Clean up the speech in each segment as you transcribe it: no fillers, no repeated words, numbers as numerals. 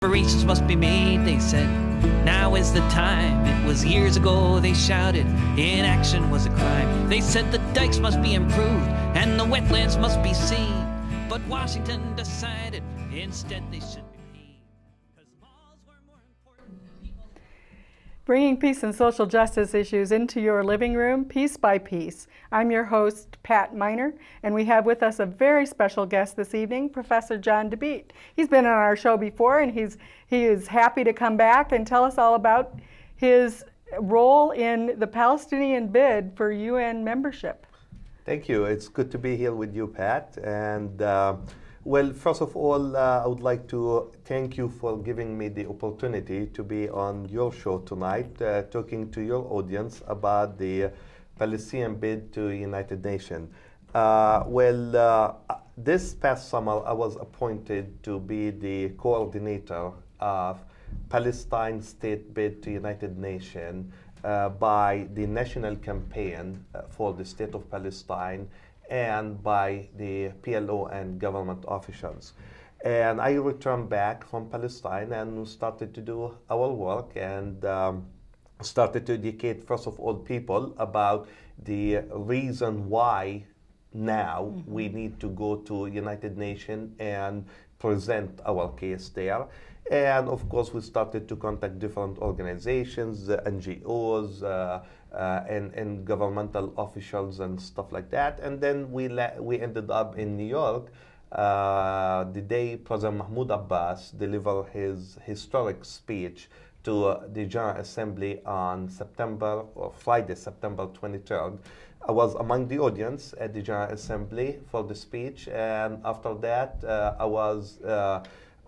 Reparations must be made, they said. Now is the time. It was years ago, they shouted. Inaction was a crime. They said the dikes must be improved and the wetlands must be saved. But Washington decided instead they should be paved. 'Cause laws were more important than people. Bringing peace and social justice issues into your living room, piece by piece. I'm your host, Pat Miner, and we have with us a very special guest this evening, Professor John Dabeet. He's been on our show before, and he is happy to come back and tell us all about his role in the Palestinian bid for UN membership. Thank you. It's good to be here with you, Pat. And well, first of all, I would like to thank you for giving me the opportunity to be on your show tonight, talking to your audience about the Palestinian bid to United Nations. This past summer, I was appointed to be the coordinator of Palestine State Bid to United Nations by the National Campaign for the State of Palestine and by the PLO and government officials. And I returned back from Palestine and started to do our work and started to educate, first of all, people about the reason why now we need to go to United Nations and present our case there. And of course, we started to contact different organizations, NGOs, and governmental officials and stuff like that. And then we ended up in New York the day President Mahmoud Abbas delivered his historic speech to the General Assembly on Friday, September 23rd. I was among the audience at the General Assembly for the speech, and after that, I was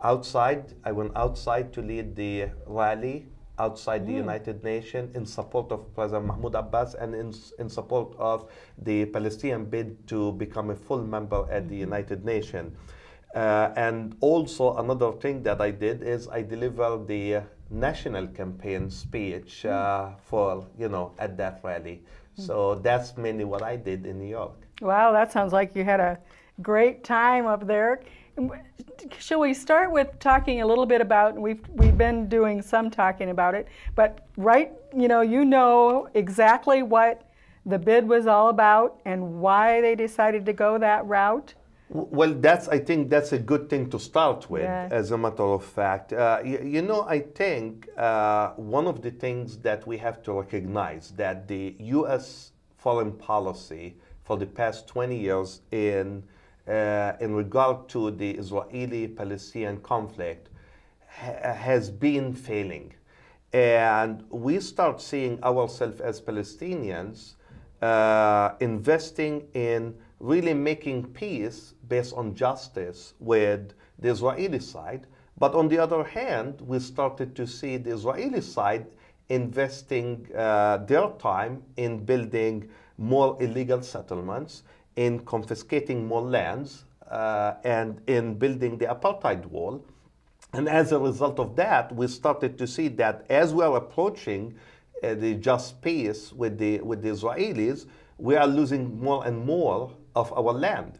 outside. I went outside to lead the rally outside the United Nations in support of President Mahmoud Abbas and in support of the Palestinian bid to become a full member at the United Nations. And also another thing that I did is I delivered the national campaign speech for, at that rally. So that's mainly what I did in New York. Wow, that sounds like you had a great time up there. Shall we start with talking a little bit about, we've been doing some talking about it, but you know exactly what the bid was all about and why they decided to go that route? Well, I think that's a good thing to start with, as a matter of fact. I think one of the things that we have to recognize that the U.S. foreign policy for the past 20 years in regard to the Israeli-Palestinian conflict has been failing. And we start seeing ourselves as Palestinians investing in really making peace based on justice with the Israeli side. But on the other hand, we started to see the Israeli side investing their time in building more illegal settlements, in confiscating more lands, and in building the apartheid wall. And as a result of that, we started to see that as we are approaching the just peace with the Israelis, we are losing more and more of our land.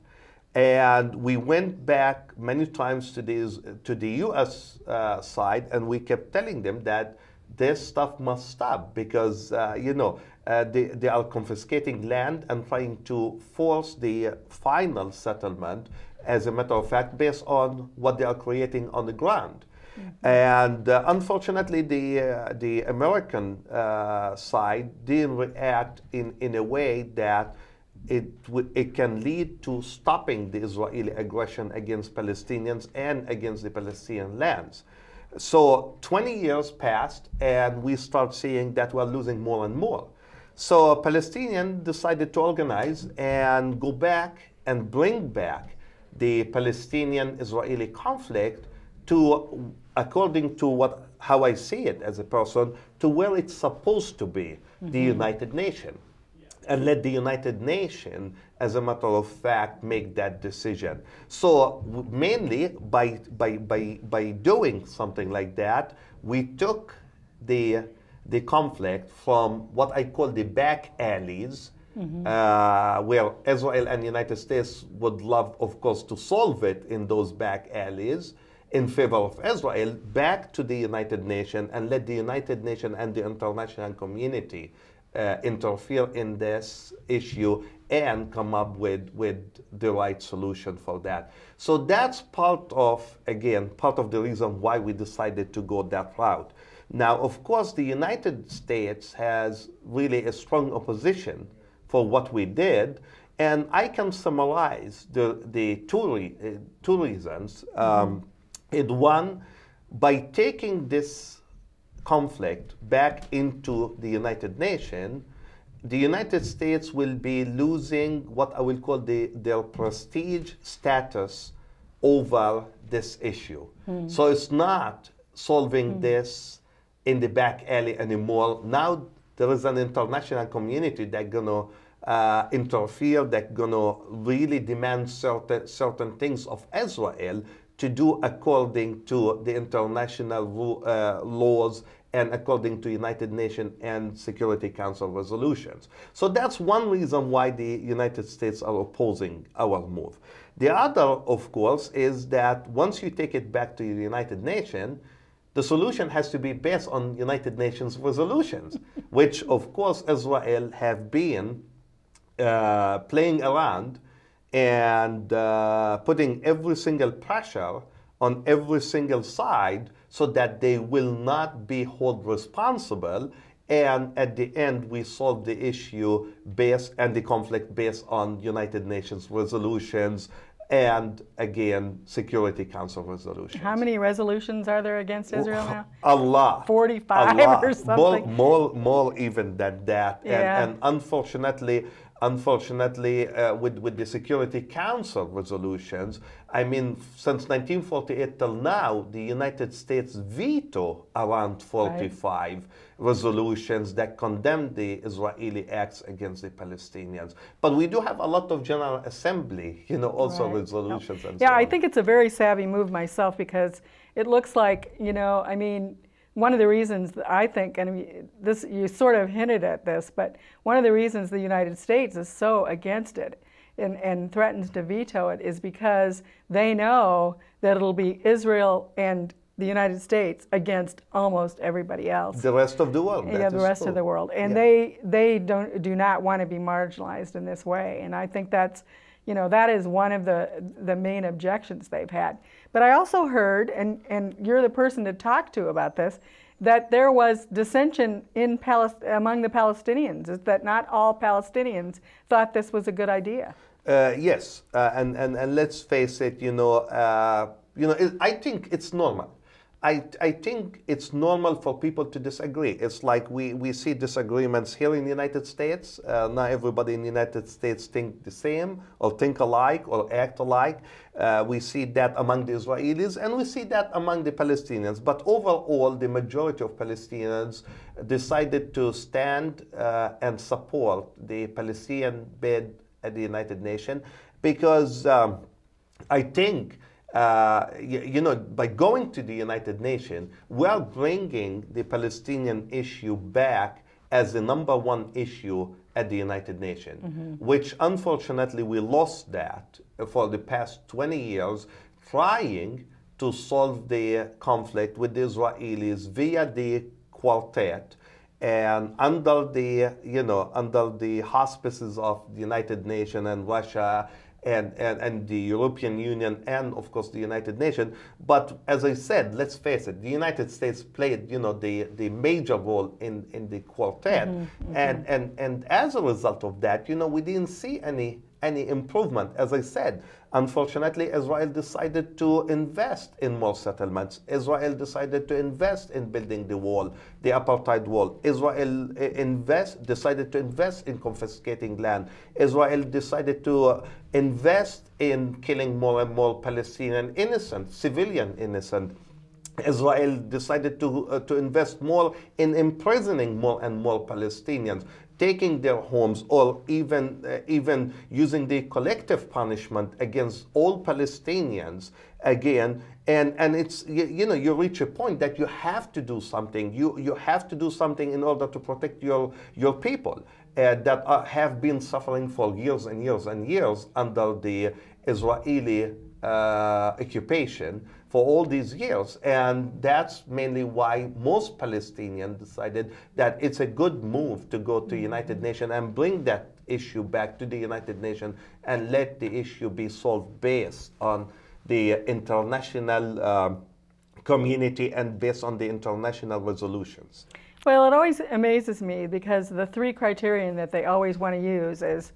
And we went back many times to the U.S. Side, and we kept telling them that this stuff must stop because, they are confiscating land and trying to force the final settlement, as a matter of fact, based on what they are creating on the ground. And unfortunately, the American side didn't react in a way that it can lead to stopping the Israeli aggression against Palestinians and against the Palestinian lands. So 20 years passed, and we start seeing that we're losing more and more. So Palestinians decided to organize and go back and bring back the Palestinian-Israeli conflict to, according to how I see it as a person, to where it's supposed to be, the United Nations. And let the United Nations, as a matter of fact, make that decision. So mainly by doing something like that, we took the conflict from what I call the back alleys, where Israel and the United States would love, of course, to solve it in those back alleys, in favor of Israel back to the United Nations and let the United Nations and the international community interfere in this issue and come up with the right solution for that. So that's part of the reason why we decided to go that route. Now, of course, the United States has really a strong opposition for what we did, and I can summarize the two reasons. One, by taking this conflict back into the United Nations, the United States will be losing what I will call their prestige status over this issue. So it's not solving this in the back alley anymore. Now there is an international community that's going to interfere, that's going to really demand certain things of Israel to do according to the international laws and according to United Nations and Security Council resolutions. So that's one reason why the United States are opposing our move. The other, of course, is that once you take it back to the United Nations, the solution has to be based on United Nations resolutions, which, of course, Israel have been playing around and putting every single pressure on every single side so that they will not be held responsible. And at the end, we solve the issue and the conflict based on United Nations resolutions and, again, Security Council resolutions. How many resolutions are there against Israel now? A lot. 45 a lot. or something? More even than that. Yeah. And unfortunately, with the Security Council resolutions, I mean, since 1948 till now, the United States veto around 45 resolutions that condemn the Israeli acts against the Palestinians. But we do have a lot of General Assembly, also resolutions and so on. I think it's a very savvy move myself, because it looks like, I mean, one of the reasons that I think, and this, you sort of hinted at this, but one of the reasons the United States is so against it and threatens to veto it is because they know that it'll be Israel and the United States against almost everybody else. The rest of the world. Yeah, the rest of the world. And they do not want to be marginalized in this way. And I think that's, that is one of the main objections they've had. But I also heard, and you're the person to talk to about this, that there was dissension among the Palestinians, is that not all Palestinians thought this was a good idea. Yes, and let's face it, I think it's normal. I think it's normal for people to disagree. It's like we see disagreements here in the United States. Not everybody in the United States think the same or think alike or act alike. We see that among the Israelis and we see that among the Palestinians. But overall, the majority of Palestinians decided to stand and support the Palestinian bid at the United Nations because I think by going to the United Nations, we are bringing the Palestinian issue back as the #1 issue at the United Nations, which unfortunately we lost that for the past 20 years, trying to solve the conflict with the Israelis via the quartet and under the auspices of the United Nations and Russia and the European Union and, of course, the United Nations. But as I said, let's face it, the United States played, the major role in the quartet. And as a result of that, we didn't see any improvement. As I said, unfortunately, Israel decided to invest in more settlements. Israel decided to invest in building the wall, the apartheid wall. Israel decided to invest in confiscating land. Israel decided to invest in killing more and more Palestinian civilian innocent. Israel decided to invest more in imprisoning more and more Palestinians, taking their homes, or even using the collective punishment against all Palestinians again. And it's, you reach a point that you have to do something. You have to do something in order to protect your people that have been suffering for years and years and years under the Israeli occupation for all these years. And that's mainly why most Palestinians decided that it's a good move to go to United Nations and bring that issue back to the United Nations and let the issue be solved based on the international community and based on the international resolutions. Well, it always amazes me because the three criterion that they always want to use is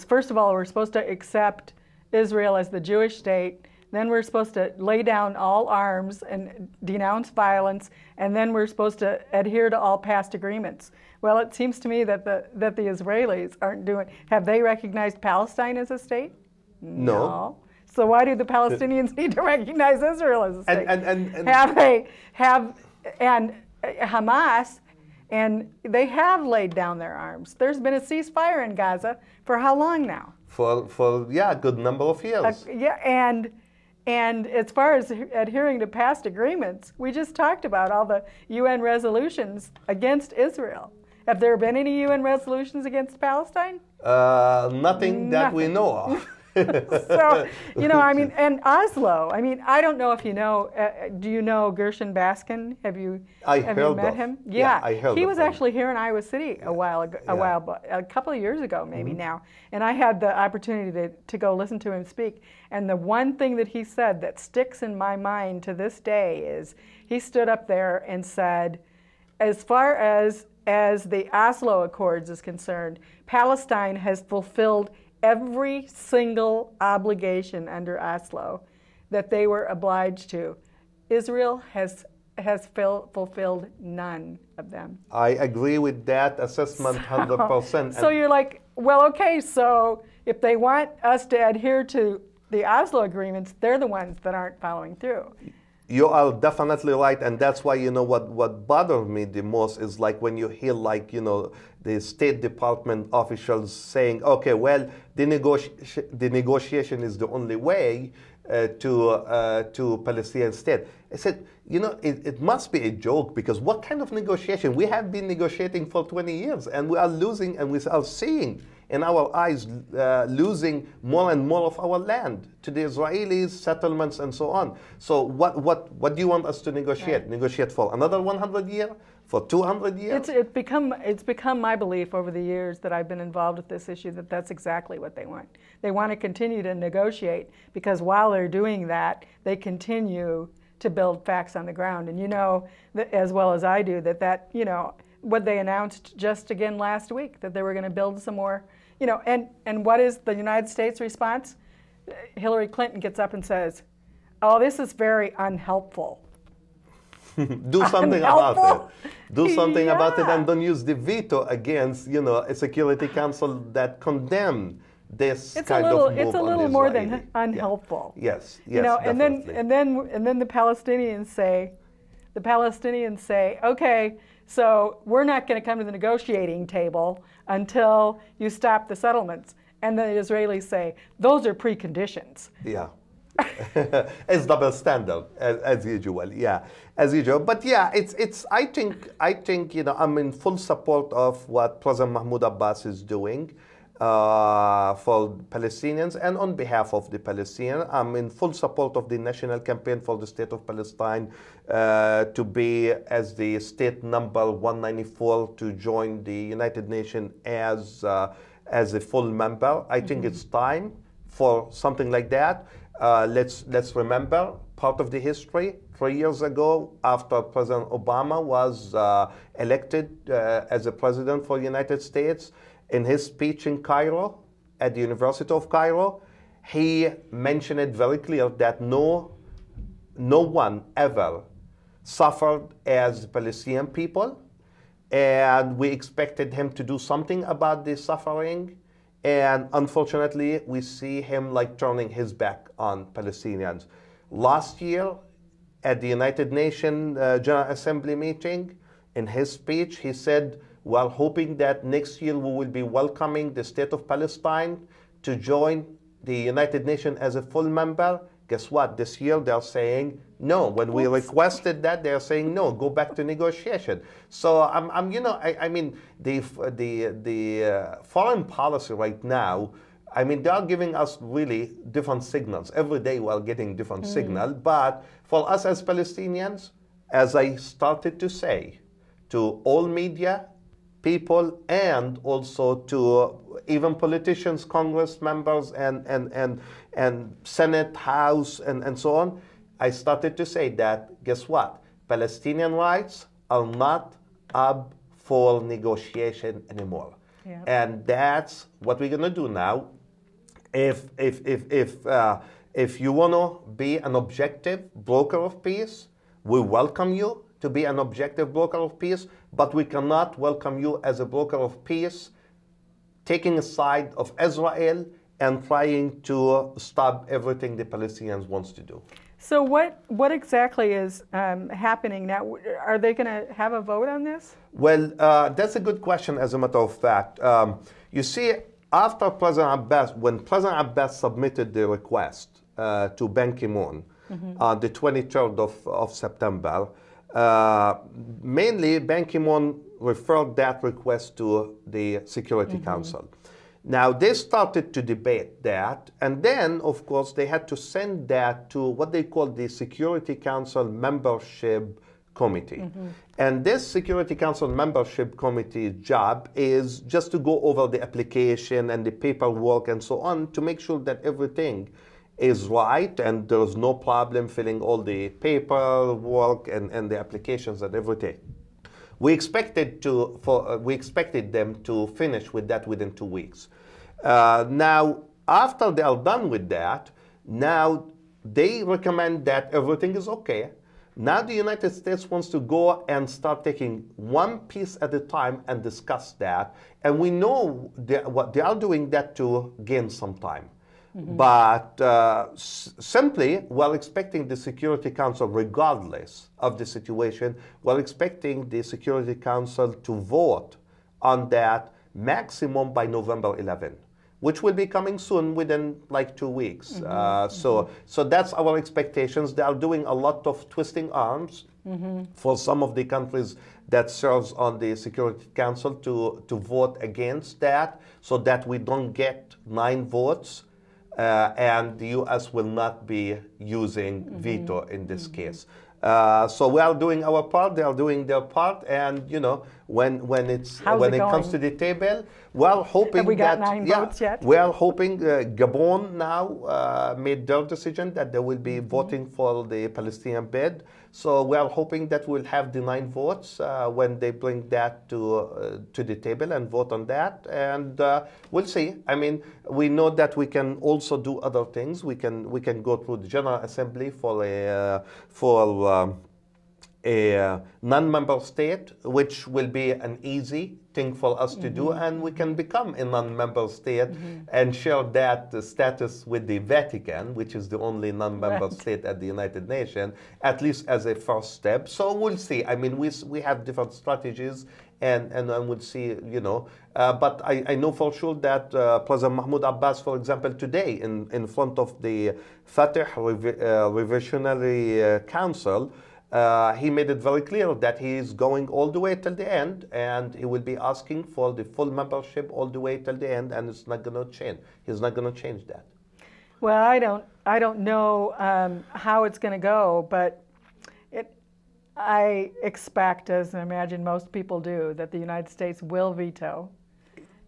first of all, we're supposed to accept Israel as the Jewish state, then we're supposed to lay down all arms and denounce violence, and then we're supposed to adhere to all past agreements. Well, it seems to me that the Israelis aren't doing, have they recognized Palestine as a state? No. So why do the Palestinians need to recognize Israel as a state? And Hamas, and they have laid down their arms. There's been a ceasefire in Gaza for how long now? For a good number of years. And as far as adhering to past agreements, we just talked about all the UN resolutions against Israel. Have there been any UN resolutions against Palestine? Nothing that we know of. So, I mean, and Oslo, I mean, I don't know if you know, do you know Gershon Baskin? Have you met him? Yeah, I heard he of was him. actually here in Iowa City a couple of years ago, maybe now. And I had the opportunity to go listen to him speak. And the one thing that he said that sticks in my mind to this day is he stood up there and said, as far as the Oslo Accords is concerned, Palestine has fulfilled every single obligation under Oslo that they were obliged to. Israel has fulfilled none of them. I agree with that assessment 100%. So you're like, well, okay, so if they want us to adhere to the Oslo agreements, they're the ones that aren't following through. You are definitely right, and that's why, what bothers me the most is like when you hear the State Department officials saying, okay, well, the negotiation is the only way to Palestinian state. I said, it must be a joke, because what kind of negotiation? We have been negotiating for 20 years, and we are losing, and we are seeing in our eyes losing more and more of our land to the Israelis, settlements, and so on. So what do you want us to negotiate? Right. Negotiate for another 100 years? For 200 years? It's become my belief over the years that I've been involved with this issue that that's exactly what they want. They want to continue to negotiate, because while they're doing that, they continue to build facts on the ground. And as well as I do, that what they announced just again last week, that they were going to build some more, and what is the United States response? Hillary Clinton gets up and says, oh, this is very unhelpful. Do something about it. Do something about it, and don't use the veto against, a Security Council that condemned this kind of move. It's a little more than unhelpful. Yeah. Yes, and then the Palestinians say, okay, so we're not going to come to the negotiating table until you stop the settlements. And the Israelis say, those are preconditions. Yeah. It's double standard as usual, But I think I'm in full support of what President Mahmoud Abbas is doing for Palestinians, and on behalf of the Palestinians, I'm in full support of the national campaign for the state of Palestine to be as the state number 194 to join the United Nations as a full member. I think it's time for something like that. Let's remember part of the history. 3 years ago, after President Obama was elected as a president for the United States, in his speech in Cairo, at the University of Cairo, he mentioned it very clear that no one ever suffered as Palestinian people, and we expected him to do something about this suffering. And unfortunately, we see him turning his back on Palestinians. Last year, at the United Nations General Assembly meeting, in his speech, he said, we're hoping that next year we will be welcoming the state of Palestine to join the United Nations as a full member. Guess what? This year they're saying no. When we requested that, they're saying no. Go back to negotiation. So I mean, the foreign policy right now, I mean, they are giving us really different signals. Every day we are getting different signals. But for us as Palestinians, as I started to say, to all media, people, and also to even politicians, Congress members, and Senate, House, and so on, I started to say that, guess what? Palestinian rights are not up for negotiation anymore. Yeah. And that's what we're going to do now. If you want to be an objective broker of peace, we welcome you to be an objective broker of peace, but we cannot welcome you as a broker of peace taking a side of Israel and trying to stop everything the Palestinians wants to do. So what exactly is happening now? Are they going to have a vote on this? Well, that's a good question, as a matter of fact. You see, after President Abbas, when President Abbas submitted the request to Ban Ki-moon on the 23rd of September, mainly Ban Ki-moon referred that request to the Security Council. Now, they started to debate that, and then, of course, they had to send that to what they call the Security Council Membership Committee. And this Security Council Membership Committee's job is just to go over the application and the paperwork and so on to make sure that everything is right and there's no problem filling all the paperwork and the applications and everything. We expected them to finish with that within 2 weeks. Now, after they are done with that, now they recommend that everything is okay. Now the United States wants to go and start taking one piece at a time and discuss that. And we know what they are doing that to gain some time. But simply, while expecting the Security Council, regardless of the situation, while expecting the Security Council to vote on that maximum by November 11, which will be coming soon within like 2 weeks. So that's our expectations. They are doing a lot of twisting arms for some of the countries that serves on the Security Council to vote against that, so that we don't get 9 votes. And the U.S. will not be using veto in this case. So we are doing our part, they are doing their part, and you know, when it comes to the table, well, hoping have we got 9 votes yet? We are hoping Gabon now made their decision that they will be voting for the Palestinian bid. So we are hoping that we'll have the 9 votes when they bring that to the table and vote on that, and we'll see. I mean, we know that we can also do other things. We can go through the General Assembly for a non-member state, which will be an easy thing for us to do, and we can become a non-member state and share that status with the Vatican, which is the only non-member state at the United Nations, at least as a first step. So we'll see. I mean, we have different strategies, and we'll see, you know. But I know for sure that President Mahmoud Abbas, for example, today in front of the Fatah Revisionary Council, he made it very clear that he is going all the way till the end, and he will be asking for the full membership all the way till the end, and it's not going to change. He's not going to change that. Well, I don't know how it's going to go, but I expect, as I imagine most people do, that the United States will veto.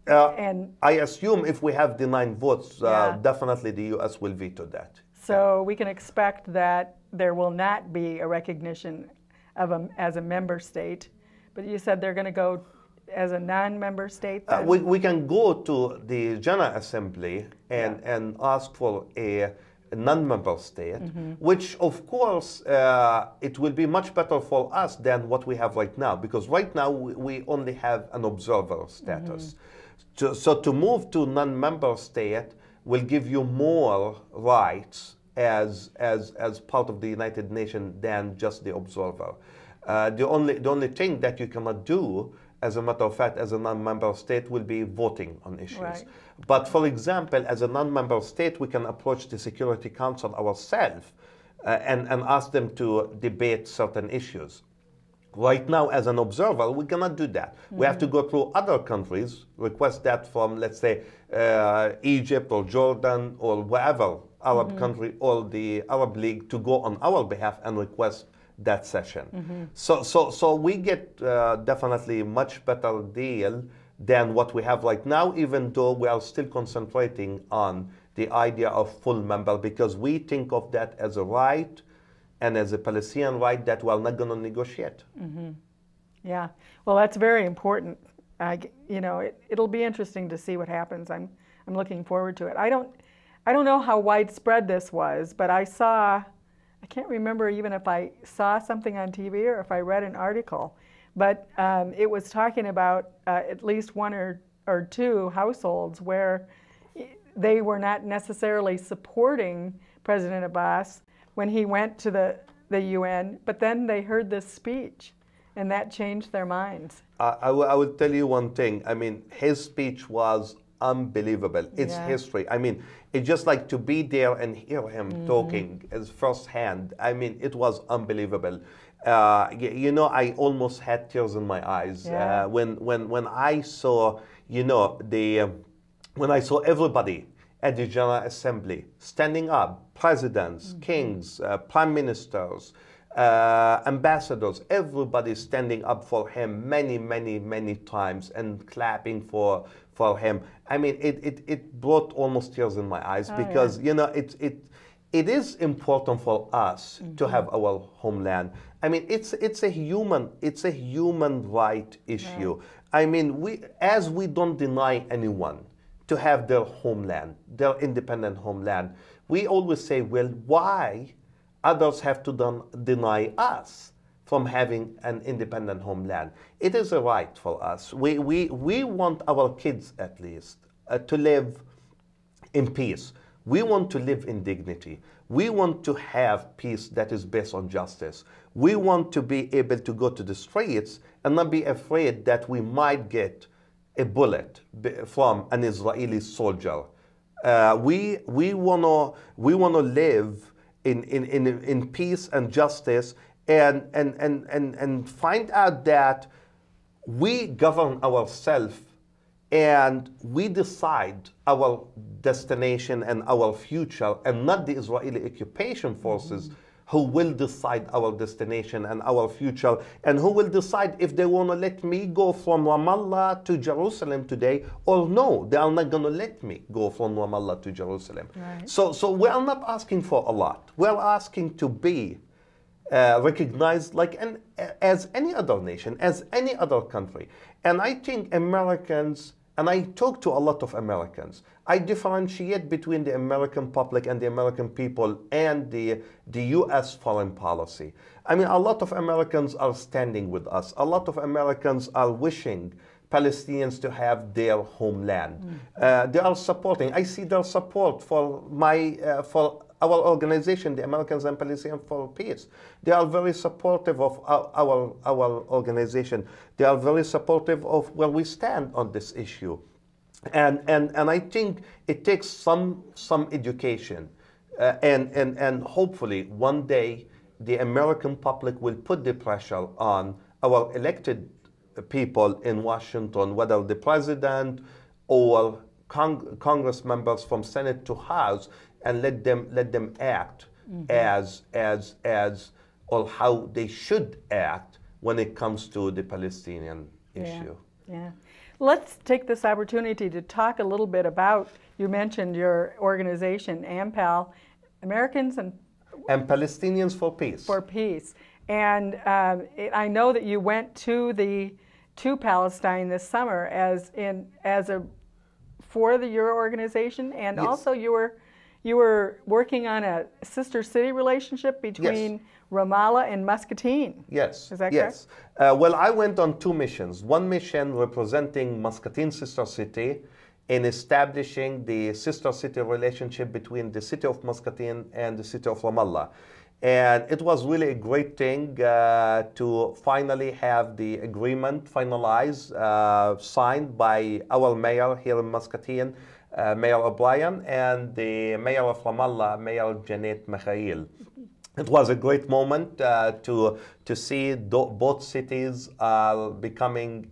And I assume if we have the 9 votes, definitely the U.S. will veto that. So we can expect that there will not be a recognition of as a member state, but you said they're going to go as a non-member state? We can go to the General Assembly and ask for a non-member state, which of course it will be much better for us than what we have right now, because right now we only have an observer status. So to move to non-member state will give you more rights as part of the United Nations than just the observer. The only thing that you cannot do, as a matter of fact, as a non-member state, will be voting on issues. Right. But for example, as a non-member state, we can approach the Security Council ourselves and ask them to debate certain issues. Right now, as an observer, we cannot do that. We have to go through other countries, request that from, let's say, Egypt or Jordan or wherever Arab country or the Arab League to go on our behalf and request that session. So we get definitely much better deal than what we have right now, even though we are still concentrating on the idea of full member, because we think of that as a right and as a Palestinian right that we're not going to negotiate. Yeah, well, that's very important. You know, it'll be interesting to see what happens. I'm looking forward to it. I don't know how widespread this was, but I can't remember even if I saw something on TV or if I read an article, but it was talking about at least one or two households where they were not necessarily supporting President Abbas when he went to the UN, but then they heard this speech, and that changed their minds. I would tell you one thing. I mean, his speech was unbelievable. It's history. I mean, it's just like to be there and hear him talking as firsthand. I mean, it was unbelievable. You know, I almost had tears in my eyes when I saw, you know, when I saw everybody at the General Assembly standing up, presidents, kings, prime ministers, ambassadors, everybody standing up for him many times and clapping for him. I mean, it brought almost tears in my eyes because, you know, it is important for us to have our homeland. I mean, it's a human right issue. I mean, we don't deny anyone to have their homeland, their independent homeland. We always say, well, why others have to deny us from having an independent homeland? It is a right for us. We want our kids, at least, to live in peace. We want to live in dignity. We want to have peace that is based on justice. We want to be able to go to the streets and not be afraid that we might get a bullet from an Israeli soldier. We wanna live in peace and justice, and find out that we govern ourselves and we decide our destination and our future, and not the Israeli occupation forces who will decide our destination and our future, and who will decide if they want to let me go from Ramallah to Jerusalem today, or no, they are not going to let me go from Ramallah to Jerusalem. Right. So we are not asking for a lot. We are asking to be recognized like as any other nation, as any other country. And I think Americans, and I talk to a lot of Americans, I differentiate between the American public and the American people and the U.S. foreign policy. I mean, a lot of Americans are standing with us. A lot of Americans are wishing Palestinians to have their homeland. They are supporting. I see their support for our organization, the Americans and Palestinians for Peace. They are very supportive of our organization. They are very supportive of where we stand on this issue. And I think it takes some education, and hopefully one day the American public will put the pressure on our elected people in Washington, whether the president or Congress members from Senate to House, and let them act as or how they should act when it comes to the Palestinian issue. Yeah. Let's take this opportunity to talk a little bit about, you mentioned your organization, AMPAL, Americans and Palestinians for Peace. For Peace. And I know that you went to Palestine this summer for your organization, and yes. Also you were working on a sister city relationship between yes. Ramallah and Muscatine. Yes. Is that yes. correct? Well, I went on two missions. One mission representing Muscatine sister city in establishing the sister city relationship between the city of Muscatine and the city of Ramallah. And it was really a great thing to finally have the agreement finalized, signed by our mayor here in Muscatine, Mayor O'Brien, and the mayor of Ramallah, Mayor Janet Mikhail. it was a great moment to see both cities are becoming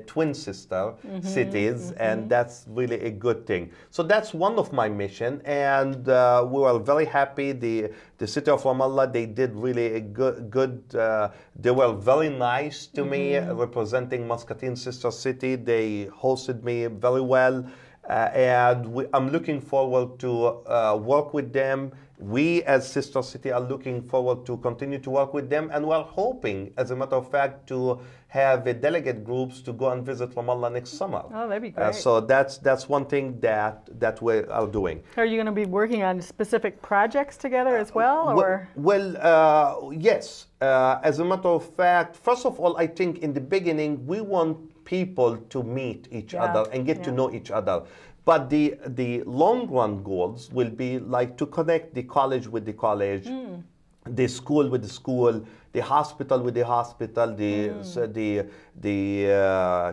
twin sister cities, and that's really a good thing. So that's one of my mission, and we were very happy. The city of Ramallah, they did really a good. They were very nice to me, representing Muscatine sister city. They hosted me very well. And I'm looking forward to work with them. We as Sister City are looking forward to continue to work with them, and we're hoping, as a matter of fact, to have a delegate groups to go and visit Ramallah next summer. Oh, that'd be great. So that's one thing that we are doing. Are you going to be working on specific projects together as well, or? Well, yes. As a matter of fact, first of all, I think in the beginning we want people to meet each other and get to know each other. But the long run goals will be like to connect the college with the college, the school with the school, the hospital with the hospital, the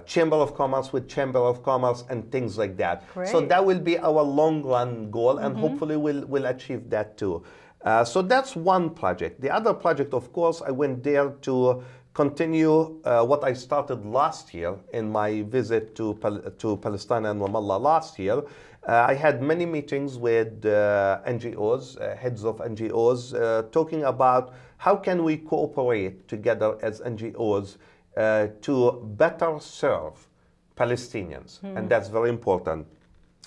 Chamber of Commerce with Chamber of Commerce, and things like that. Great. So that will be our long run goal, and hopefully we'll achieve that too. So that's one project. The other project, of course, I went there to continue what I started last year in my visit to Palestine and Ramallah last year. I had many meetings with NGOs, heads of NGOs, talking about how can we cooperate together as NGOs to better serve Palestinians, and that's very important.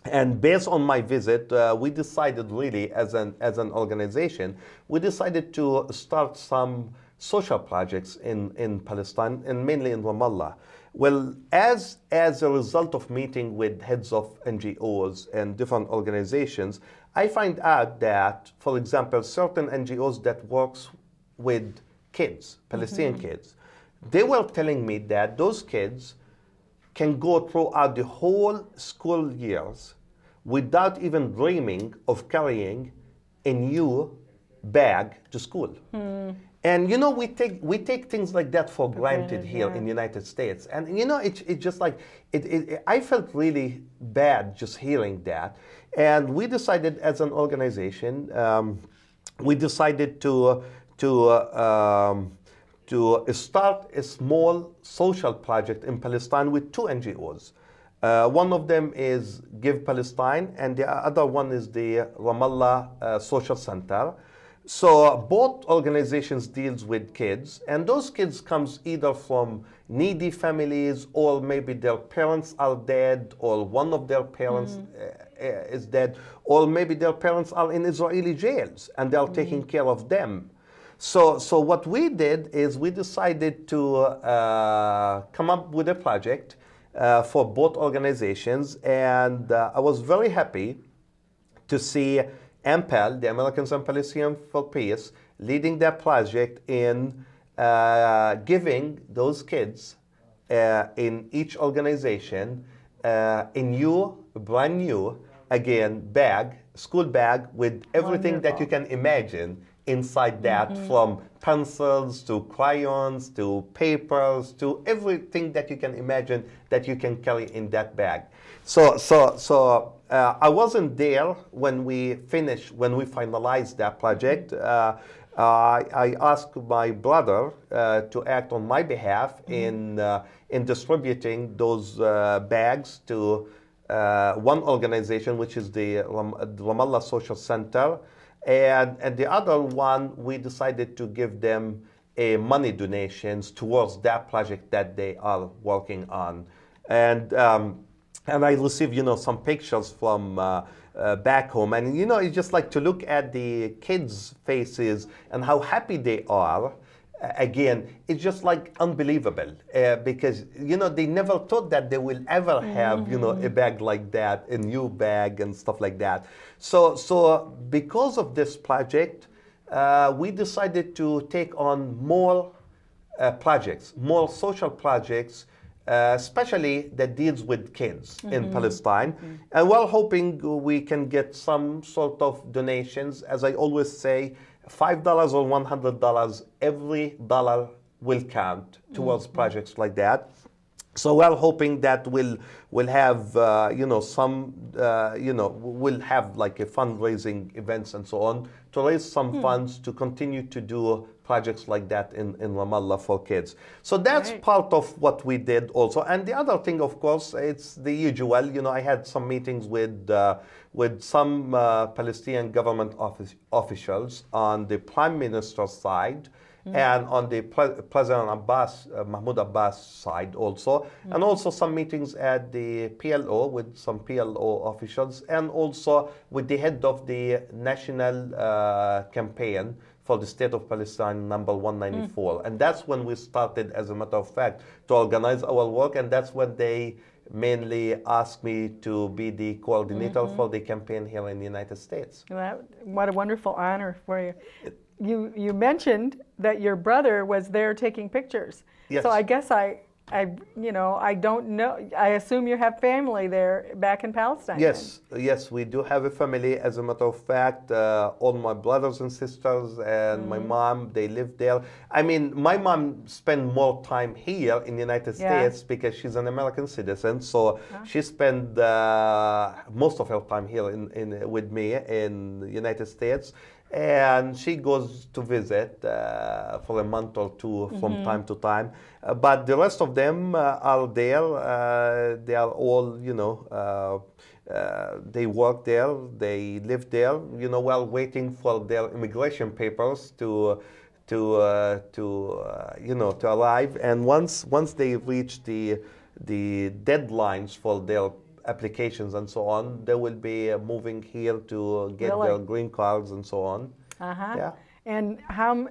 And based on my visit, we decided really as an organization, we decided to start some social projects in Palestine, and mainly in Ramallah. Well, as a result of meeting with heads of NGOs and different organizations, I find out that, for example, certain NGOs that works with kids, Palestinian kids, they were telling me that those kids can go throughout the whole school years without even dreaming of carrying a new bag to school. And you know, we take things like that for granted here in the United States. And you know, it's just like, I felt really bad just hearing that. And we decided as an organization, we decided to start a small social project in Palestine with two NGOs. One of them is Give Palestine, and the other one is the Ramallah Social Center. So both organizations deals with kids, and those kids comes either from needy families, or maybe their parents are dead, or one of their parents is dead, or maybe their parents are in Israeli jails and they are taking care of them. So what we did is we decided to come up with a project for both organizations, and I was very happy to see AMPAL, the Americans and Palestinians for Peace, leading that project in giving those kids in each organization a brand new, again, bag, school bag with everything that you can imagine inside that, from pencils to crayons to papers to everything that you can imagine that you can carry in that bag. So I wasn't there when we finalized that project. I asked my brother to act on my behalf in distributing those bags to one organization, which is the Ramallah Social Center. And the other one, we decided to give them money donations towards that project that they are working on. And I received, you know, some pictures from back home. And, you know, it's just like to look at the kids' faces and how happy they are. Again, it's just like unbelievable because, you know, they never thought that they will ever have, you know, a bag like that, a new bag and stuff like that. So because of this project, we decided to take on more projects, more social projects, especially that deals with kids in Palestine. And we're hoping we can get some sort of donations. As I always say, $5 or $100, every dollar will count towards projects like that. So we're hoping that we'll have we'll have like a fundraising events and so on to raise some funds to continue to do projects like that in Ramallah for kids. So that's part of what we did also. And the other thing, of course, it's the usual. I had some meetings with some Palestinian government officials on the Prime Minister's side. And on the President Mahmoud Abbas side also, and also some meetings at the PLO with some PLO officials, and also with the head of the national campaign for the State of Palestine number 194. And that's when we started, as a matter of fact, to organize our work, and that's when they mainly asked me to be the coordinator for the campaign here in the United States. Well, what a wonderful honor for you. You mentioned that your brother was there taking pictures. Yes. So I guess I don't know. I assume you have family there back in Palestine. Yes, yes, we do have a family. As a matter of fact, all my brothers and sisters and my mom, they live there. I mean, my mom spent more time here in the United States because she's an American citizen. So she spent most of her time here with me in the United States. And she goes to visit for a month or two from time to time. But the rest of them are there. They are all, they work there, they live there, while waiting for their immigration papers to arrive. And once they reach the deadlines for their applications and so on, they will be moving here to get their green cards and so on. Yeah. And how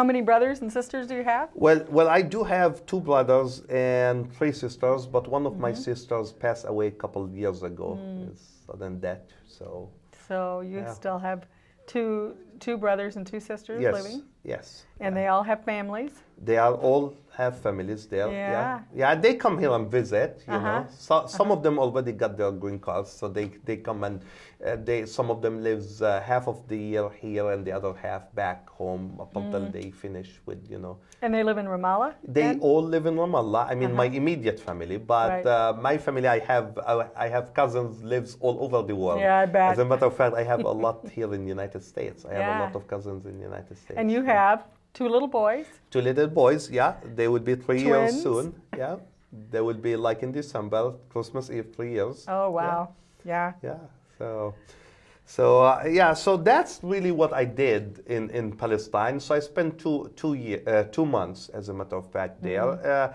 many brothers and sisters do you have? Well, I do have 2 brothers and 3 sisters, but one of my sisters passed away a couple of years ago. It's sudden death. So you still have two brothers and 2 sisters living? Yes. And they all have families? They are all have families there. Yeah. They come here and visit. So some of them already got their green cards, so they come and some of them lives half of the year here and the other half back home up until they finish with And they live in Ramallah? They all live in Ramallah. I mean, my immediate family, but my family, I have cousins lives all over the world. Yeah, I bet. As a matter of fact, I have a lot here in the United States. I have a lot of cousins in the United States. And you have 2 little boys? 2 little boys, yeah. They will be 3 years Twins? soon. Yeah. They will be like in December, Christmas Eve, 3 years. Oh, wow. Yeah. So that's really what I did in Palestine. So I spent 2 months, as a matter of fact, there.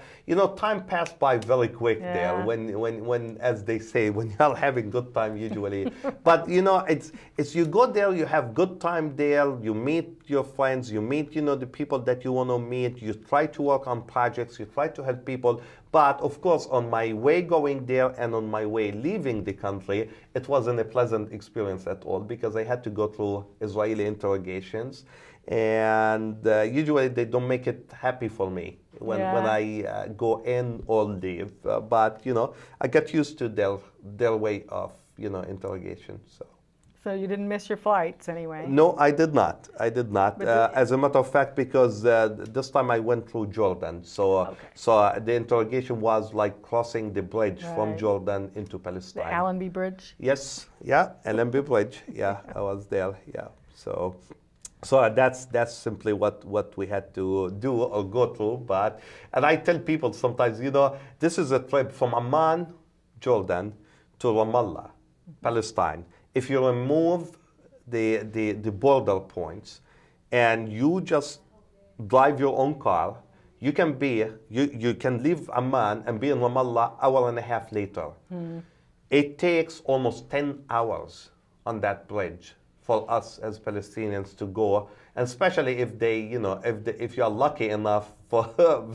Time passed by very quick there. When, as they say, when you're having good time usually. But it's you go there, you have good time there. You meet your friends, you meet the people that you want to meet. You try to work on projects. You try to help people. But of course, on my way going there and on my way leaving the country, it wasn't a pleasant experience at all because I had to go through Israeli interrogations, and usually they don't make it happy for me when I go in or leave. But I got used to their way of interrogation. So you didn't miss your flights anyway? No, I did not. As a matter of fact, because this time I went through Jordan. So the interrogation was like crossing the bridge from Jordan into Palestine. The Allenby Bridge? Yes. Yeah, Allenby Bridge. Yeah, I was there. Yeah. So that's simply what we had to do or go through. And I tell people sometimes, this is a trip from Amman, Jordan, to Ramallah, Palestine. If you remove the border points and you just drive your own car, you can leave Amman and be in Ramallah hour and a half later. It takes almost 10 hours on that bridge for us as Palestinians to go, and especially if if you are lucky enough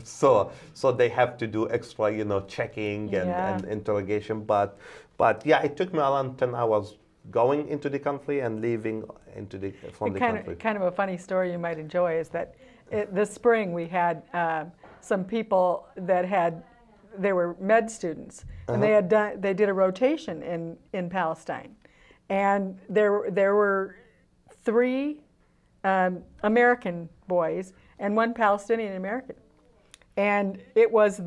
so they have to do extra checking and interrogation. But yeah, it took me around 10 hours. Going into the country and leaving from the country. Kind of a funny story you might enjoy is that this spring we had some people they were med students, and they did a rotation in Palestine, and there were 3 American boys and 1 Palestinian American, and it was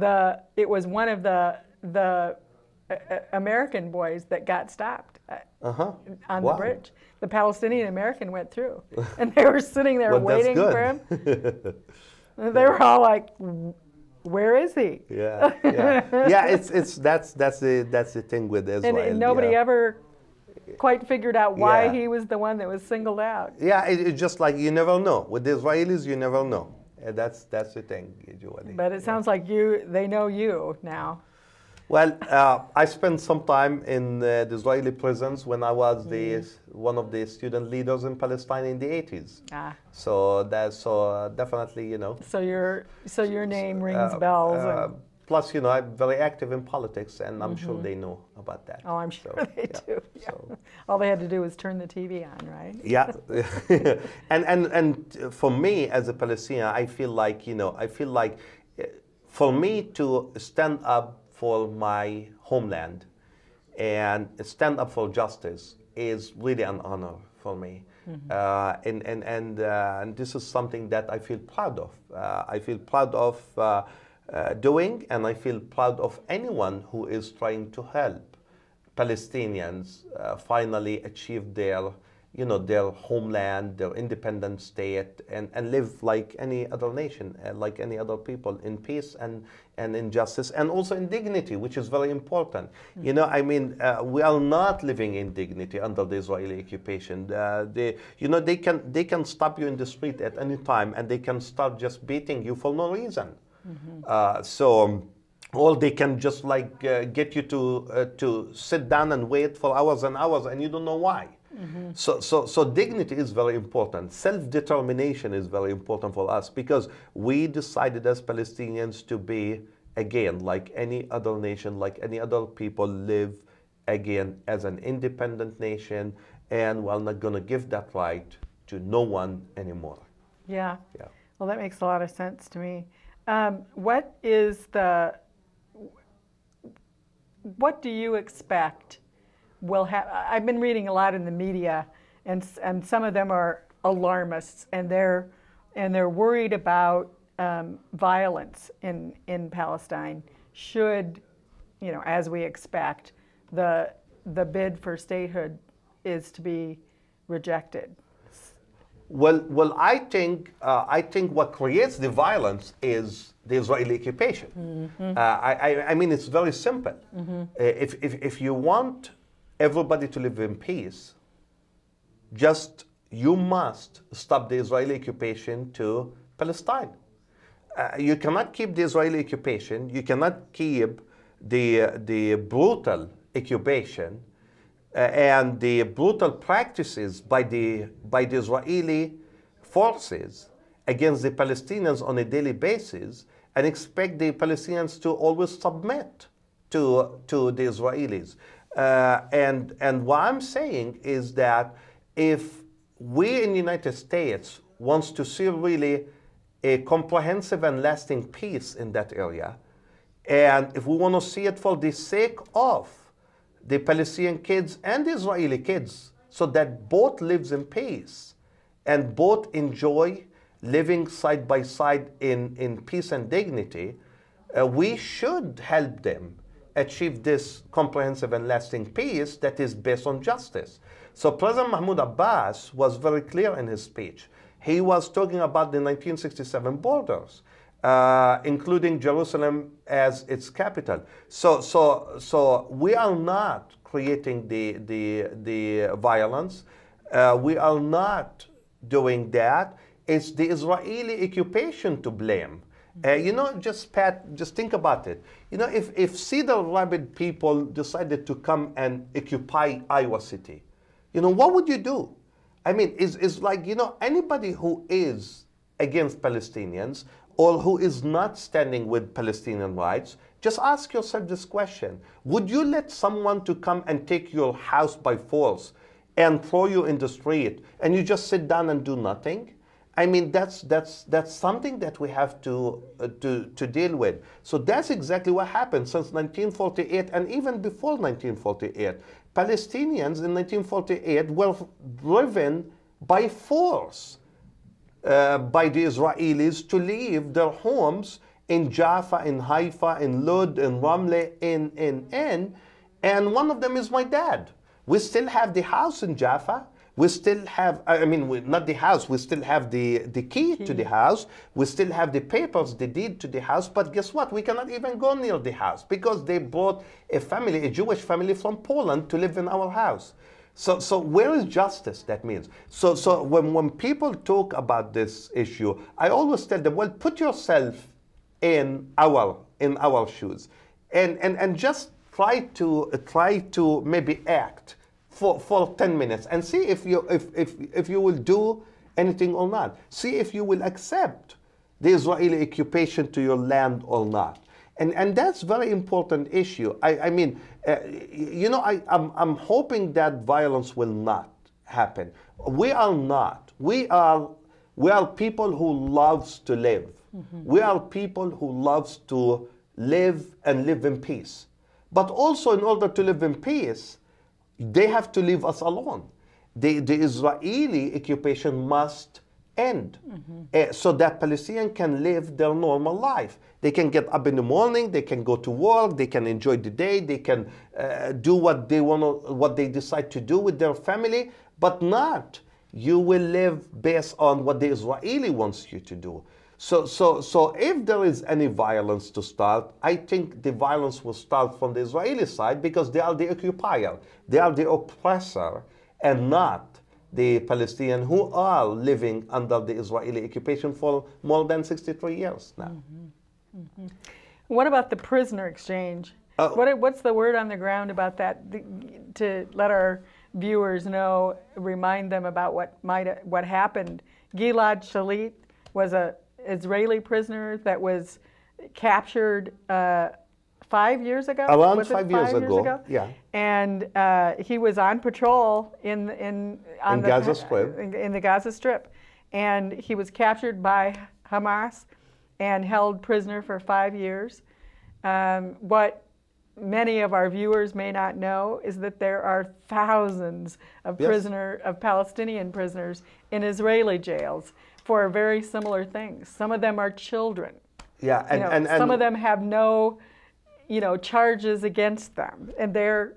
one of the American boys that got stopped on the bridge. The Palestinian American went through, and they were sitting there waiting for him. They were all like, "Where is he?" Yeah, yeah, yeah. That's the thing with Israel. And nobody ever quite figured out why he was the one that was singled out. Yeah, it's just like you never know. With the Israelis, you never know. That's the thing, usually. But it sounds like they know you now. Well, I spent some time in the Israeli prisons when I was one of the student leaders in Palestine in the 80s. So definitely, you know. So your name rings bells. Plus, you know, I'm very active in politics, and I'm sure they know about that. Oh, I'm sure they do. Yeah. So, all they had to do was turn the TV on, right? Yeah. and for me as a Palestinian, I feel like, you know, for me to stand up for my homeland and stand up for justice is really an honor for me. And this is something that I feel proud of. I feel proud of doing, and I feel proud of anyone who is trying to help Palestinians finally achieve their homeland, their independent state, and live like any other nation, like any other people, in peace and in justice, and also in dignity, which is very important. You know, I mean, we are not living in dignity under the Israeli occupation. They can stop you in the street at any time, and they can start just beating you for no reason. Or they can just like get you to sit down and wait for hours and hours, and you don't know why. So dignity is very important. Self-determination is very important for us, because we decided as Palestinians to be, again, like any other nation, like any other people, live again as an independent nation, and we're not going to give that right to no one anymore. Yeah. Yeah. Well, that makes a lot of sense to me. What do you expect will happen? I've been reading a lot in the media, and some of them are alarmists, and they're worried about violence in Palestine. Should, you know, as we expect, the bid for statehood is to be rejected. Well, I think what creates the violence is the Israeli occupation. I mean, it's very simple. If you want everybody to live in peace, you must stop the Israeli occupation to Palestine. You cannot keep the Israeli occupation. You cannot keep the brutal occupation and the brutal practices by the Israeli forces against the Palestinians on a daily basis, and expect the Palestinians to always submit to the Israelis. And what I'm saying is that if we in the United States wants to see really a comprehensive and lasting peace in that area, and if we want to see it for the sake of the Palestinian kids and the Israeli kids, so that both lives in peace and both enjoy living side by side in peace and dignity, we should help them achieve this comprehensive and lasting peace that is based on justice. So President Mahmoud Abbas was very clear in his speech. He was talking about the 1967 borders, including Jerusalem as its capital. So we are not creating the violence. We are not doing that. It's the Israeli occupation to blame. You know, Pat, just think about it. You know, if Cedar Rapids people decided to come and occupy Iowa City, you know, what would you do? I mean, it's like, you know, anybody who is against Palestinians or who is not standing with Palestinian rights, just ask yourself this question. Would you let someone to come and take your house by force and throw you in the street and you just sit down and do nothing? I mean, that's something that we have to deal with. So that's exactly what happened since 1948 and even before 1948. Palestinians in 1948 were driven by force by the Israelis to leave their homes in Jaffa, in Haifa, in Lod, in Ramle, and one of them is my dad. We still have the house in Jaffa. We still have, not the house, we still have the key to the house. We still have the papers, the deed to the house. But guess what? We cannot even go near the house because they brought a family, a Jewish family from Poland to live in our house. So where is justice, that means? So when people talk about this issue, I always tell them, well, put yourself in our shoes and just try to maybe act for 10 minutes and see if you will do anything or not. See if you will accept the Israeli occupation to your land or not. And that's a very important issue. I'm hoping that violence will not happen. We are not. We are people who loves to live. Mm-hmm. We are people who loves to live and live in peace. But also in order to live in peace, they have to leave us alone. The Israeli occupation must end, so that Palestinians can live their normal life. They can get up in the morning, they can go to work, they can enjoy the day, they can do what they decide to do with their family, but not you will live based on what the Israeli wants you to do. So if there is any violence to start, I think the violence will start from the Israeli side because they are the occupier, they are the oppressor, and not the Palestinians who are living under the Israeli occupation for more than 63 years now. Mm-hmm. Mm-hmm. What about the prisoner exchange? What's the word on the ground about that, to let our viewers know, remind them about what happened? Gilad Shalit was an Israeli prisoner that was captured 5 years ago? Around 5 years ago, yeah. And he was on patrol in the Gaza Strip. In the Gaza Strip. And he was captured by Hamas and held prisoner for 5 years. What many of our viewers may not know is that there are thousands of Palestinian prisoners in Israeli jails for very similar things. Some of them are children. Yeah, and some of them have no, charges against them, and they're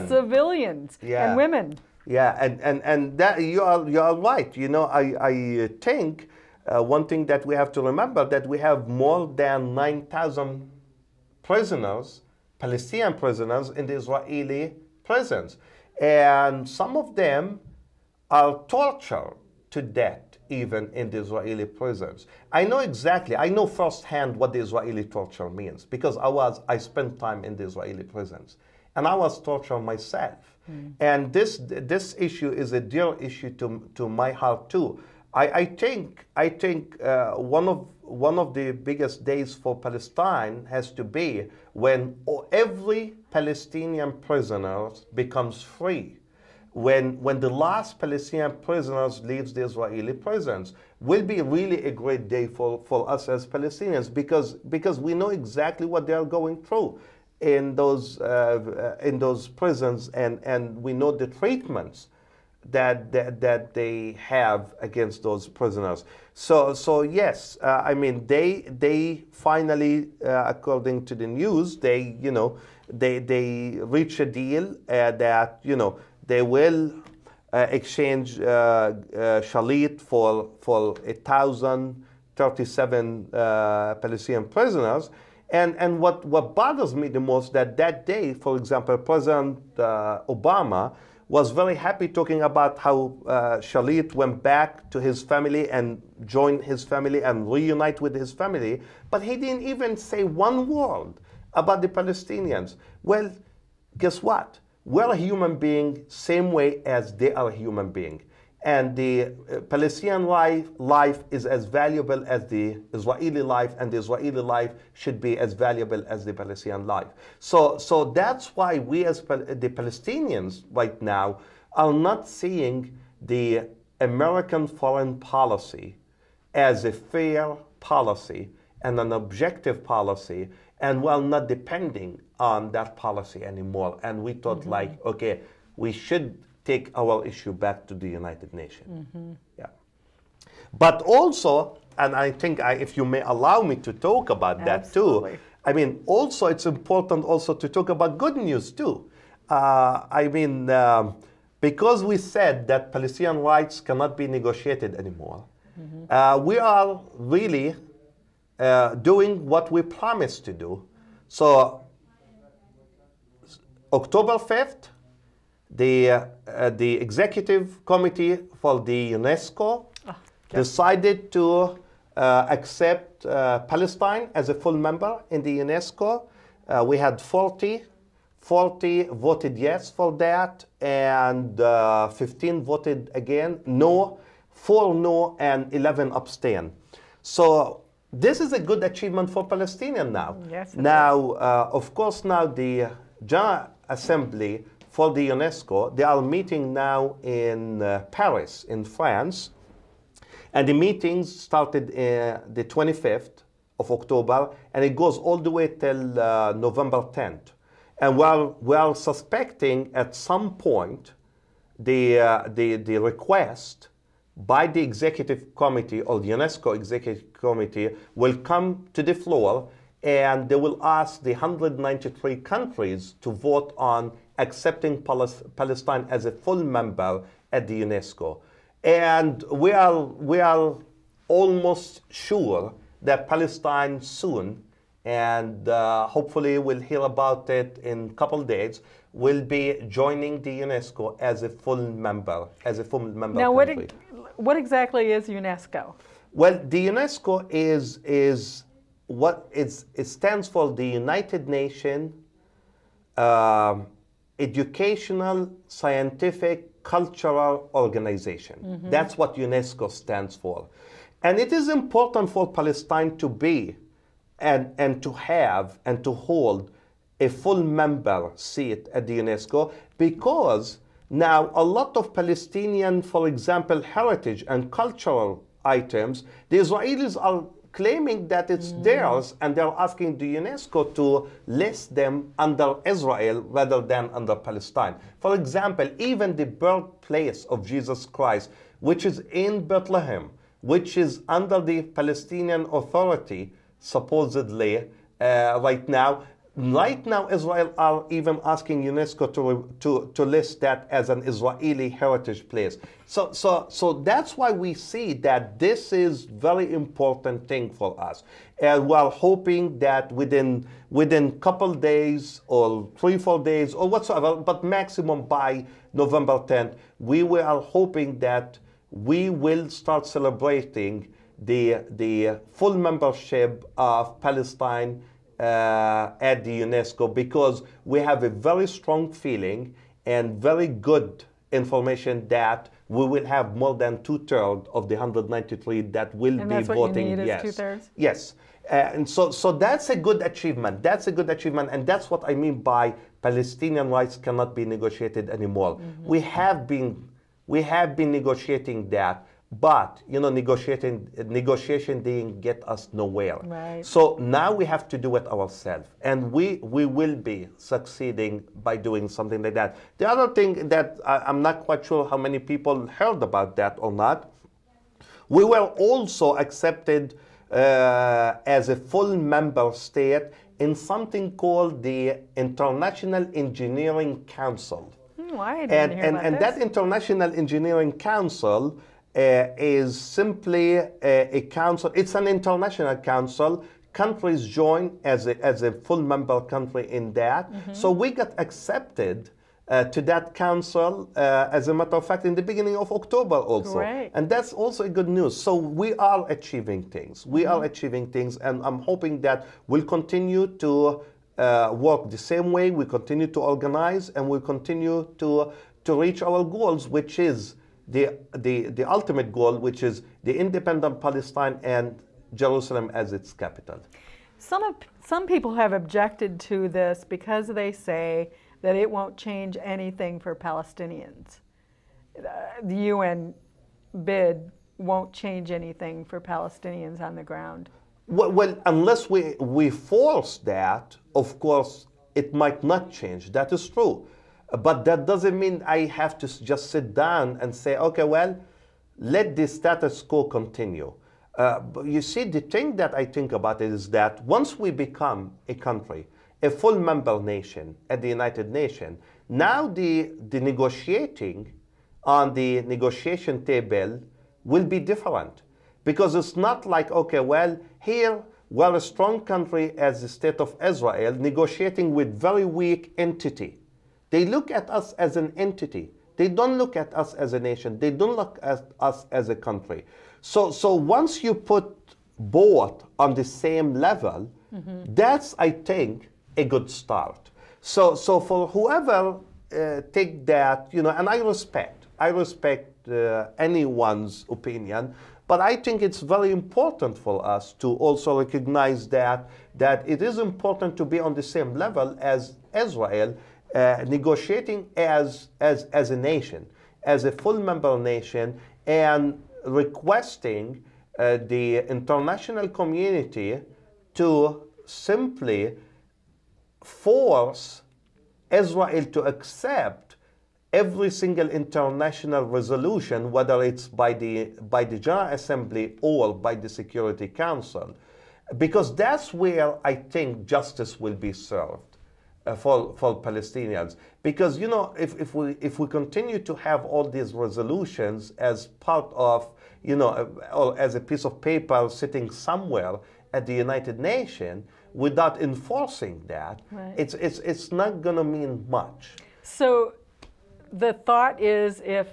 civilians and women. Yeah, and that you are right. I think one thing that we have to remember that we have more than 9,000 prisoners, Palestinian prisoners, in the Israeli prisons, and some of them are tortured to death even in the Israeli prisons. I know firsthand what the Israeli torture means because I spent time in the Israeli prisons and I was tortured myself. And this issue is a dear issue to my heart too. I think one of the biggest days for Palestine has to be when every Palestinian prisoner becomes free. When the last Palestinian prisoners leaves the Israeli prisons, will be really a great day for us as Palestinians because we know exactly what they are going through in those prisons, and we know the treatments that they have against those prisoners. So yes, they finally, according to the news, they reach a deal that they will exchange Shalit for 1,037 Palestinian prisoners. And what bothers me the most that day, for example, President Obama was very happy talking about how Shalit went back to his family and joined his family and reunite with his family, but he didn't even say one word about the Palestinians. Well, guess what? We're a human being same way as they are a human being. And the Palestinian life is as valuable as the Israeli life, and the Israeli life should be as valuable as the Palestinian life. So that's why we as the Palestinians right now are not seeing the American foreign policy as a fair policy and an objective policy, and we're not depending on that policy anymore. And we thought okay, we should take our issue back to the United Nations. Yeah. But also, and I think if you may allow me to talk about that too, I mean, also it's important also to talk about good news too. Because we said that Palestinian rights cannot be negotiated anymore, we are really doing what we promised to do. So October 5th, the executive committee for the UNESCO decided to accept Palestine as a full member in the UNESCO. We had 40 voted yes for that, and 15 voted again, no, 4 no, and 11 abstain. So this is a good achievement for Palestinians now. Yes, now, of course, now the General Assembly for the UNESCO, they are meeting now in Paris, in France. And the meetings started the 25th of October, and it goes all the way till November 10th. And we are suspecting at some point the request by the executive committee or the UNESCO executive committee will come to the floor, and they will ask the 193 countries to vote on accepting Palestine as a full member at the UNESCO. And we are almost sure that Palestine soon, and hopefully we'll hear about it in a couple of days, will be joining the UNESCO as a full member, Now, country. what exactly is UNESCO? Well, the UNESCO is what it stands for, the United Nations Educational, Scientific, Cultural Organization. That's what UNESCO stands for. And it is important for Palestine to be and to have and to hold a full member seat at the UNESCO, because now a lot of Palestinian, for example, heritage and cultural items, the Israelis are claiming that it's theirs, and they're asking the UNESCO to list them under Israel rather than under Palestine. For example, even the birthplace of Jesus Christ, which is in Bethlehem, which is under the Palestinian Authority, supposedly, right now. Right now, Israel are even asking UNESCO to list that as an Israeli heritage place. So that's why we see that this is very important thing for us. And we're hoping that within couple days or 3-4 days or whatsoever, but maximum by November 10th, we are hoping that we will start celebrating the full membership of Palestine at the UNESCO, because we have a very strong feeling and very good information that we will have more than 2/3 of the 193 that will and be that's voting what you need, yes. is 2/3? Yes. And so that's a good achievement. That's a good achievement, and that's what I mean by Palestinian rights cannot be negotiated anymore. We have been negotiating that. But, negotiation didn't get us nowhere. Right. So now we have to do it ourselves. And we will be succeeding by doing something like that. The other thing that I'm not quite sure how many people heard about that or not, we were also accepted as a full member state in something called the International Engineering Council. I didn't hear about and this. that International Engineering Council is simply a council. It's an international council. Countries join as a full member country in that. So we got accepted to that council, as a matter of fact, in the beginning of October also. Great. And that's also a good news. So we are achieving things. We are achieving things, and I'm hoping that we'll continue to work the same way. We continue to organize, and we'll continue to reach our goals, which is the ultimate goal, which is the independent Palestine and Jerusalem as its capital. Some people have objected to this because they say that it won't change anything for Palestinians. The UN bid won't change anything for Palestinians on the ground. Well, unless we force that, of course, it might not change. That is true. But that doesn't mean I have to just sit down and say, okay, well, let the status quo continue. But you see, the thing that I think about it is that once we become a country, a full member nation at the United Nations, now the negotiating on the negotiation table will be different. Because it's not like, okay, well, here we're a strong country as the State of Israel negotiating with very weak entity. They look at us as an entity. They don't look at us as a nation. They don't look at us as a country. So once you put both on the same level, that's, I think, a good start. So for whoever take that, you know, and I respect anyone's opinion, but I think it's very important for us to also recognize that it is important to be on the same level as Israel, negotiating as a nation, as a full member nation, and requesting the international community to simply force Israel to accept every single international resolution, whether it's by the General Assembly or by the Security Council, because that's where I think justice will be served for Palestinians. Because, you know, if we continue to have all these resolutions as part of, you know, or as a piece of paper sitting somewhere at the United Nations without enforcing that, right, it's not going to mean much. So the thought is, if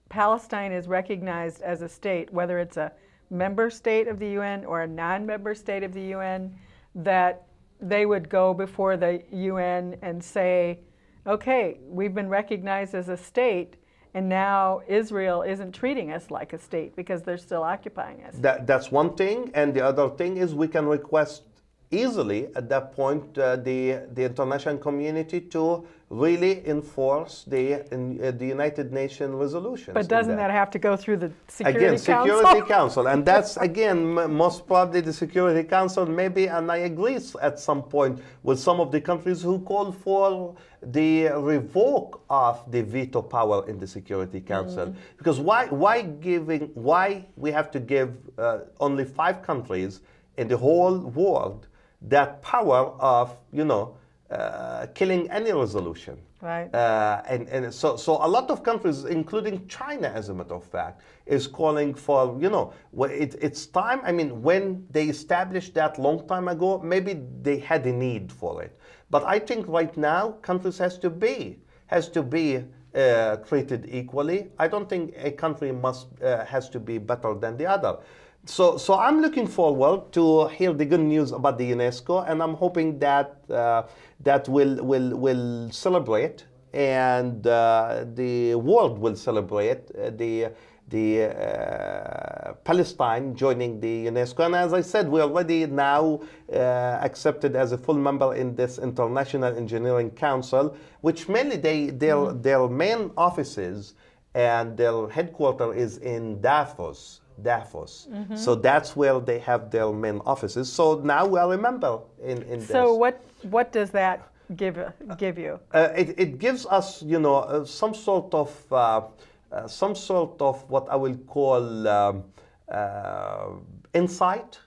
Palestine is recognized as a state, whether it's a member state of the UN or a non-member state of the UN, that they would go before the UN and say, okay, we've been recognized as a state, and now Israel isn't treating us like a state because they're still occupying us. That's one thing, and the other thing is we can request easily at that point the international community to really enforce the United Nations resolutions. But doesn't that have to go through the Security Council? Security Council, and that's again most probably the Security Council maybe, and I agree at some point with some of the countries who call for the revoke of the veto power in the Security Council. Because why we have to give only 5 countries in the whole world that power of, you know, killing any resolution. Right. And so a lot of countries, including China, as a matter of fact, is calling for, you know, it's time. I mean, when they established that long time ago, maybe they had a need for it. But I think right now, countries has to be treated equally. I don't think a country has to be better than the other. So I'm looking forward to hear the good news about the UNESCO, and I'm hoping that that will celebrate, and the world will celebrate the Palestine joining the UNESCO. And as I said, we're already now accepted as a full member in this International Engineering Council, which mainly their main offices and their headquarters is in Davos. So that's where they have their main offices. So now we are a member in this. So what does that give you? It gives us, you know, some sort of what I will call insight.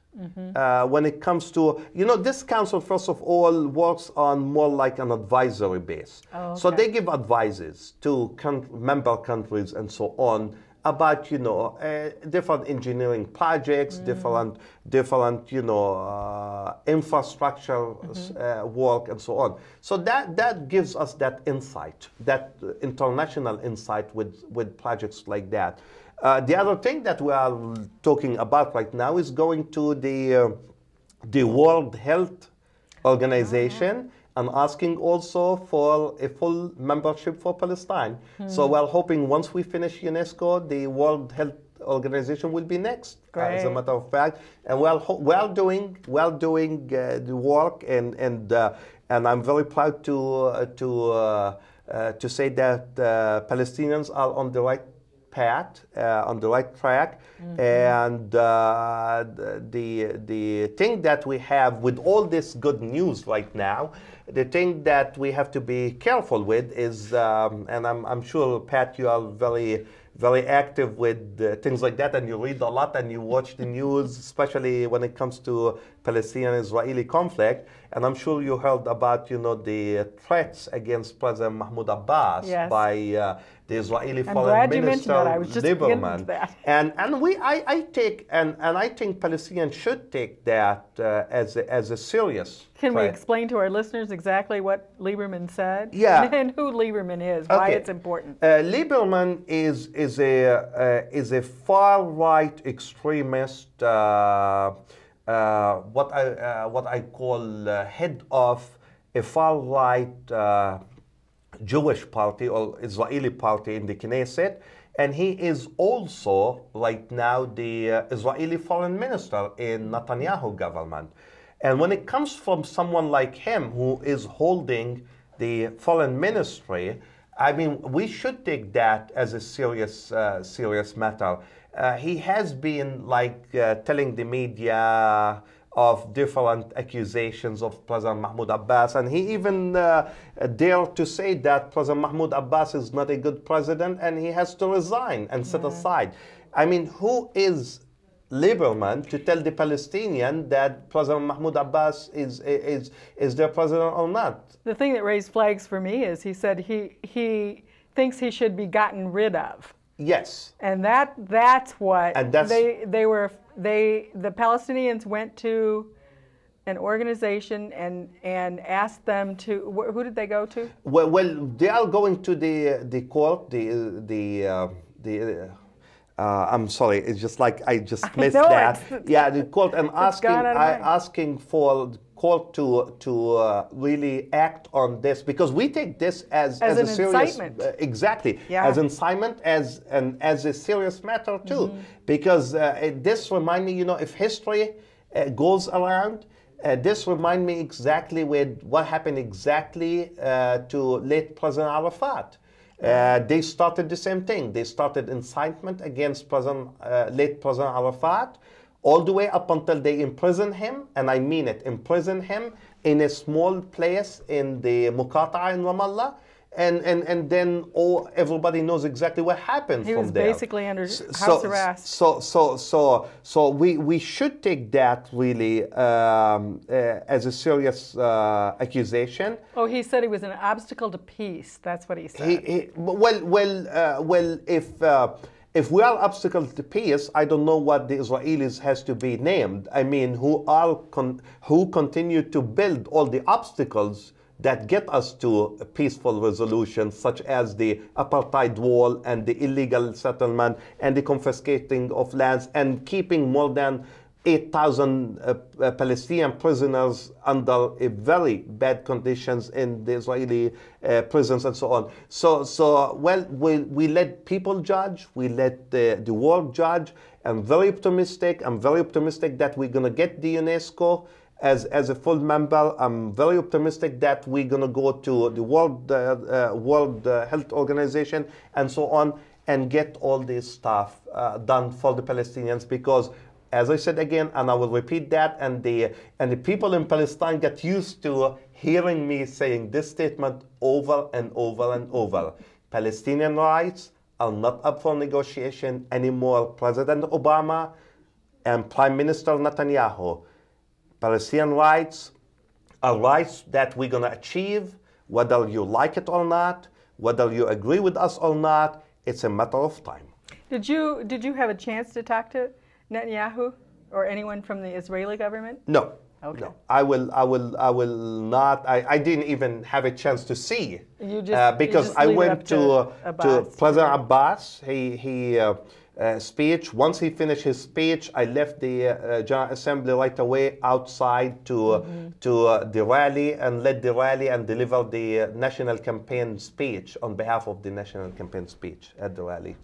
When it comes to, you know, this council, first of all, works on more like an advisory base. Oh, okay. So they give advices to member countries and so on about, you know, different engineering projects, different, you know, infrastructure work and so on. So that gives us that insight, that international insight with projects like that. The other thing that we are talking about right now is going to the World Health Organization and asking also for a full membership for Palestine. So we're hoping once we finish UNESCO, the World Health Organization will be next, as a matter of fact. And we're doing the work, and I'm very proud to say that Palestinians are on the right path, on the right track, and the thing that we have with all this good news right now, the thing that we have to be careful with is, and I'm sure, Pat, you are very very active with things like that, and you read a lot and you watch the news, especially when it comes to Palestinian-Israeli conflict. And I'm sure you heard about, the threats against President Mahmoud Abbas by the Israeli Foreign Minister Lieberman. And I think Palestinians should take that as a serious Can threat. we explain to our listeners exactly what Lieberman said? Yeah. And who Lieberman is, why it's important. Lieberman is a far-right extremist, what I call head of a far-right Jewish party or Israeli party in the Knesset, and he is also right now the Israeli foreign minister in Netanyahu government. And when it comes from someone like him who is holding the foreign ministry, I mean, we should take that as a serious matter. He has been telling the media of different accusations of President Mahmoud Abbas, and he even dared to say that President Mahmoud Abbas is not a good president and he has to resign and set aside. I mean, who is Lieberman to tell the Palestinian that President Mahmoud Abbas is their president or not? The thing that raised flags for me is he said he thinks he should be gotten rid of. Yes. And that's what the Palestinians went to an organization and asked them to, who did they go to? Well, they are going to the court, I'm sorry, it's just like I just missed that. Yeah, the court, and asking for the court to really act on this, because we take this as a serious incitement. Exactly, as incitement, as a serious matter too, because this remind me, if history goes around. This reminds me exactly with what happened exactly to late President Arafat. They started the same thing. They started incitement against late President Arafat, all the way up until they imprisoned him, and I mean it, imprisoned him in a small place in the Muqata'a in Ramallah, and then everybody knows exactly what happened from there. He was basically under house arrest. So we should take that really as a serious accusation. Oh, he said he was an obstacle to peace. That's what he said. If we are obstacles to peace, I don't know what the Israelis has to be named. I mean, who continue to build all the obstacles that get us to a peaceful resolution, such as the apartheid wall and the illegal settlement and the confiscating of lands and keeping more than 8,000 Palestinian prisoners under very bad conditions in the Israeli prisons and so on. So we let people judge, we let the world judge. I'm very optimistic that we're going to get the UNESCO as a full member. I'm very optimistic that we're going to go to the World Health Organization and so on and get all this stuff done for the Palestinians, because as I said again, and I will repeat that, and the people in Palestine get used to hearing me saying this statement over and over and over. Palestinian rights are not up for negotiation anymore. President Obama and Prime Minister Netanyahu, Palestinian rights are rights that we're going to achieve, whether you like it or not, whether you agree with us or not. It's a matter of time. Did you have a chance to talk to Netanyahu or anyone from the Israeli government? No. Okay. No. I will not. I didn't even have a chance to see. Because I went to President Abbas. He speech. Once he finished his speech, I left the General Assembly right away outside to the rally, and led the rally and delivered the national campaign speech on behalf of the national campaign speech at the rally.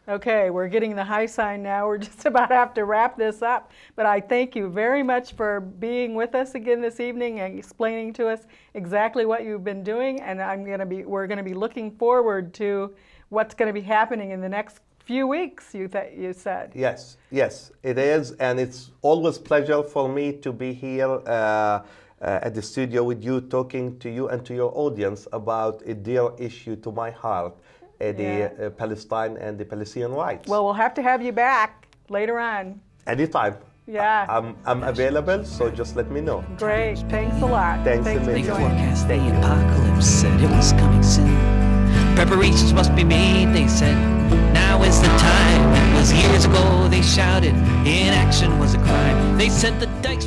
Okay, we're getting the high sign now. We're just about to have to wrap this up. But I thank you very much for being with us again this evening and explaining to us exactly what you've been doing. And we're going to be looking forward to what's going to be happening in the next few weeks, you said. Yes, it is. And it's always a pleasure for me to be here at the studio with you, talking to you and to your audience about a dear issue to my heart. the Palestine and the Palestinian rights. Well, we'll have to have you back later on. Anytime. Yeah. I'm available, so just let me know. Great. Thanks a lot. Thanks a for million. They joining. forecast the apocalypse, said it was coming soon. Preparations must be made, they said. Now is the time. It was years ago, they shouted. Inaction was a crime. They said the dikes